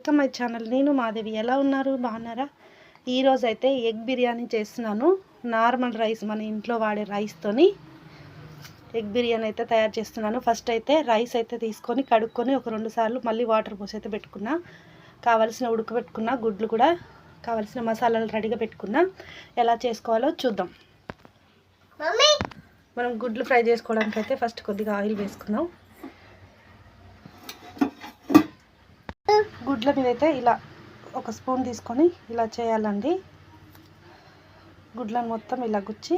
Welcome my channel. నేను మాధవి. ఎలా ఉన్నారు? బాగున్నారా? ఈరోజు అయితే ఎగ్ బిర్యానీ చేస్తున్నాను. నార్మల్ రైస్, మన ఇంట్లో వాడే రైస్తోని ఎగ్ బిర్యానీ అయితే తయారు చేస్తున్నాను. ఫస్ట్ అయితే రైస్ అయితే తీసుకొని కడుక్కొని ఒక 2 సార్లు మళ్ళీ వాటర్ పోసి అయితే పెట్టుకున్నా. కావాల్సిన ఉడకబెట్టుకున్న గుడ్లు కూడా కావాల్సిన మసాలాలు రెడీగా పెట్టుకున్నా. ఎలా చేసుకోవాలో చూద్దాం. మనం గుడ్లు ఫ్రై చేసుకోవడానికి అయితే ఫస్ట్ కొద్దిగా ఆయిల్ వేసుకుందాం. గుడ్ల మీద అయితే ఇలా ఒక స్పూన్ తీసుకొని ఇలా చేయాలండి. గుడ్లను మొత్తం ఇలా గుచ్చి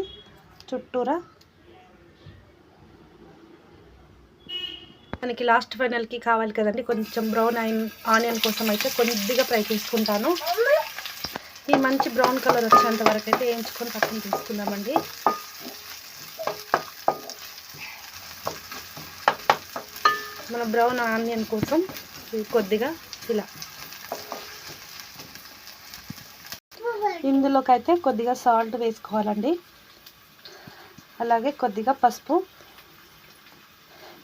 చుట్టూరా మనకి లాస్ట్ ఫైనల్కి కావాలి కదండి, కొంచెం బ్రౌన్ ఆనియన్ కోసం అయితే కొద్దిగా ఫ్రై చేసుకుంటాను. ఈ మంచి బ్రౌన్ కలర్ వచ్చేంత వరకు అయితే వేయించుకొని పక్కన తీసుకుందామండి. మన బ్రౌన్ ఆనియన్ కోసం కొద్దిగా ఇలా ఇందులోకి అయితే కొద్దిగా సాల్ట్ వేసుకోవాలండి. అలాగే కొద్దిగా పసుపు,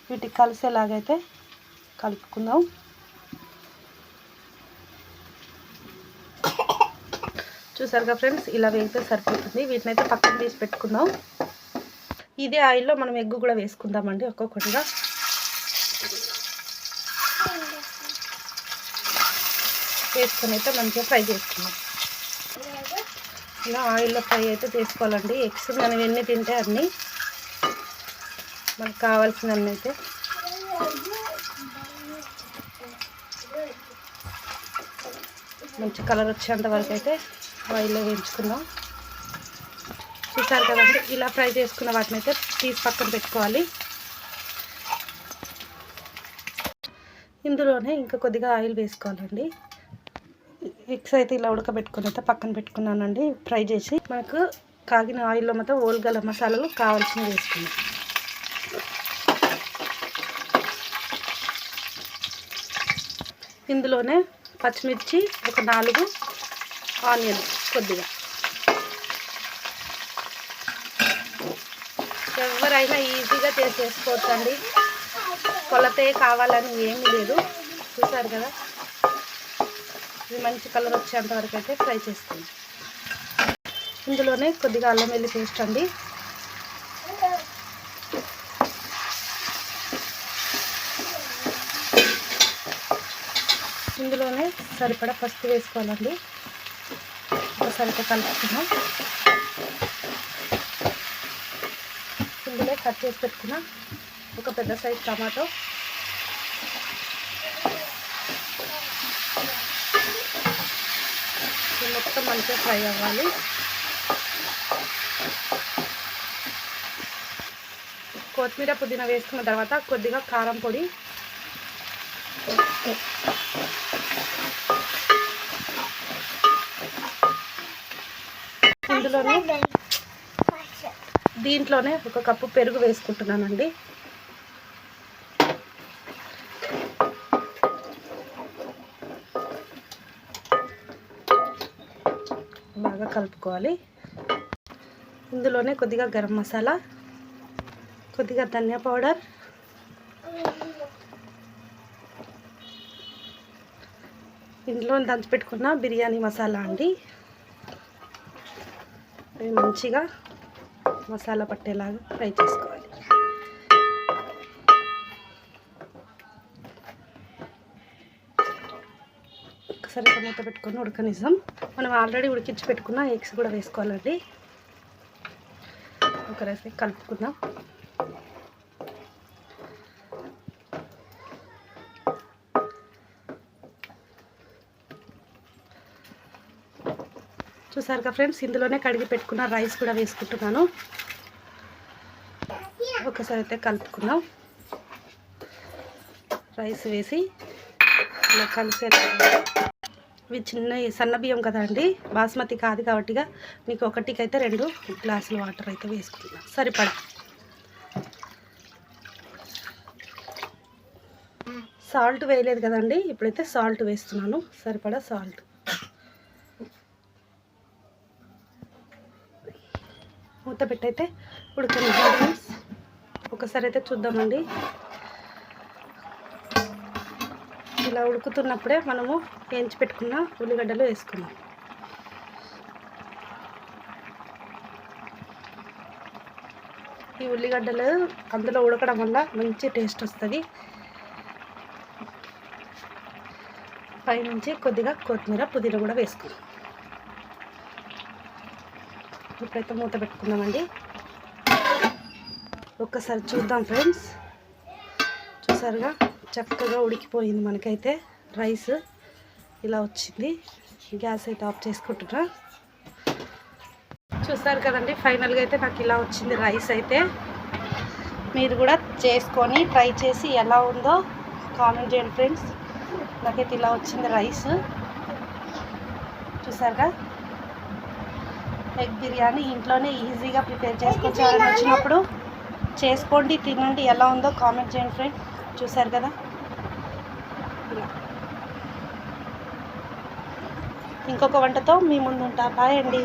వీటికి కలిసేలాగైతే కలుపుకుందాం. చూసారుగా ఫ్రెండ్స్, ఇలా వేస్తే సరిపోతుంది. వీటిని అయితే పక్కన తీసి పెట్టుకుందాం. ఇదే ఆయిల్లో మనం ఎగ్గు కూడా వేసుకుందామండి. ఒక్కొక్కటిగా వేసుకొని అయితే మంచిగా ఫ్రై చేసుకుందాం. ఇలా ఆయిల్లో ఫ్రై అయితే చేసుకోవాలండి. ఎగ్స్ మనం ఎన్ని తింటే అన్నీ, మనకు కావాల్సినన్ని అయితే మంచి కలర్ వచ్చేంత వరకు అయితే ఆయిల్లో వేయించుకుందాం. చూసారు కదండి, ఇలా ఫ్రై చేసుకున్న వాటిని అయితే తీసి పక్కన పెట్టుకోవాలి. ఇందులోనే ఇంకా కొద్దిగా ఆయిల్ వేసుకోవాలండి. ఎగ్స్ అయితే ఇలా ఉడకబెట్టుకుని అయితే పక్కన పెట్టుకున్నానండి. ఫ్రై చేసి మనకు కాగిన ఆయిల్లో మొత్తం ఓల్గల మసాలాలు కావాల్సినవి వేసుకున్నాం. ఇందులోనే పచ్చిమిర్చి ఒక 4, ఆనియన్ కొద్దిగా. ఎవరైనా ఈజీగా చేసేసుకోవచ్చండి, కొలతే కావాలని ఏమీ లేదు. చూసారు కదా, ఇది మంచి కలర్ వచ్చేంత వరకు అయితే ఫ్రై చేసుకోండి. ఇందులోనే కొద్దిగా అల్లం వెల్లుల్లి పేస్ట్ అండి. ఇందులోనే సరిపడా పసుపు వేసుకోవాలండి. ఒకసారి కలుపుకుందాం. ఇందులో కట్ చేసి పెట్టుకున్న ఒక పెద్ద సైజ్ టమాటో, మొత్తం మంచిగా ఫ్రై అవ్వాలి. కొత్తిమీర పుదీనా వేసుకున్న తర్వాత కొద్దిగా కారం పొడి, దీంట్లోనే 1 కప్పు పెరుగు వేసుకుంటున్నానండి. బాగా కలుపుకోవాలి. ఇందులోనే కొద్దిగా గరం మసాలా, కొద్దిగా ధనియా పౌడర్, ఇందులో దంచిపెట్టుకున్న బిర్యానీ మసాలా అండి. మంచిగా మసాలా పట్టేలాగా ఫ్రై చేసుకోవాలి. ఒకసారి మూత పెట్టుకొని ఉడకనిద్దాం. మనం ఆల్రెడీ ఉడికించి పెట్టుకున్న ఎగ్స్ కూడా వేసుకోవాలండి. ఒకసారి కలుపుకుందాం. చూసారుగా ఫ్రెండ్స్, ఇందులోనే కడిగి పెట్టుకున్న రైస్ కూడా వేసుకుంటున్నాను. ఒకసారి అయితే కలుపుకుందాం. రైస్ వేసి ఇలా కలిసే, ఇవి చిన్న సన్న బియ్యం కదా అండి, బాస్మతి కాదు కాబట్టిగా మీకు ఒకటికైతే 2 గ్లాసులు వాటర్ అయితే వేసుకుంటున్నాను సరిపడా. సాల్ట్ వేయలేదు కదండి, ఇప్పుడైతే సాల్ట్ వేస్తున్నాను, సరిపడా సాల్ట్. మూత పెట్టయితే ఉడకనిద్దాం. ఒకసారి అయితే చూద్దామండి. ఇలా ఉడుకుతున్నప్పుడే మనము వేయించి పెట్టుకున్న ఉల్లిగడ్డలు వేసుకున్నాం. ఈ ఉల్లిగడ్డలు అందులో ఉడకడం వల్ల మంచి టేస్ట్ వస్తుంది. పైనుంచి కొద్దిగా కొత్తిమీర పుదీనా కూడా వేసుకున్నాం. ఇప్పుడైతే మూత పెట్టుకుందామండి. ఒక్కసారి చూద్దాం ఫ్రెండ్స్. చూసారుగా చక్కగా ఉడికిపోయింది. మనకైతే రైస్ ఇలా వచ్చింది. గ్యాస్ అయితే ఆఫ్ చేసుకుంటున్నా. చూసారు కదండి, ఫైనల్గా అయితే నాకు ఇలా వచ్చింది రైస్ అయితే. మీరు కూడా చేసుకొని ట్రై చేసి ఎలా ఉందో కామెంట్ చేయండి ఫ్రెండ్స్. నాకైతే ఇలా వచ్చింది రైస్. చూసారుగా ఎగ్ బిర్యానీ ఇంట్లోనే ఈజీగా ప్రిపేర్ చేసుకోవచ్చు. ఎవరైనా వచ్చినప్పుడు చేసుకోండి, తినండి, ఎలా ఉందో కామెంట్ చేయండి ఫ్రెండ్స్. చూసారు కదా, ఇలా ఇంకొక వంటతో మీ ముందు ఉంటా. బాయ్ అండి.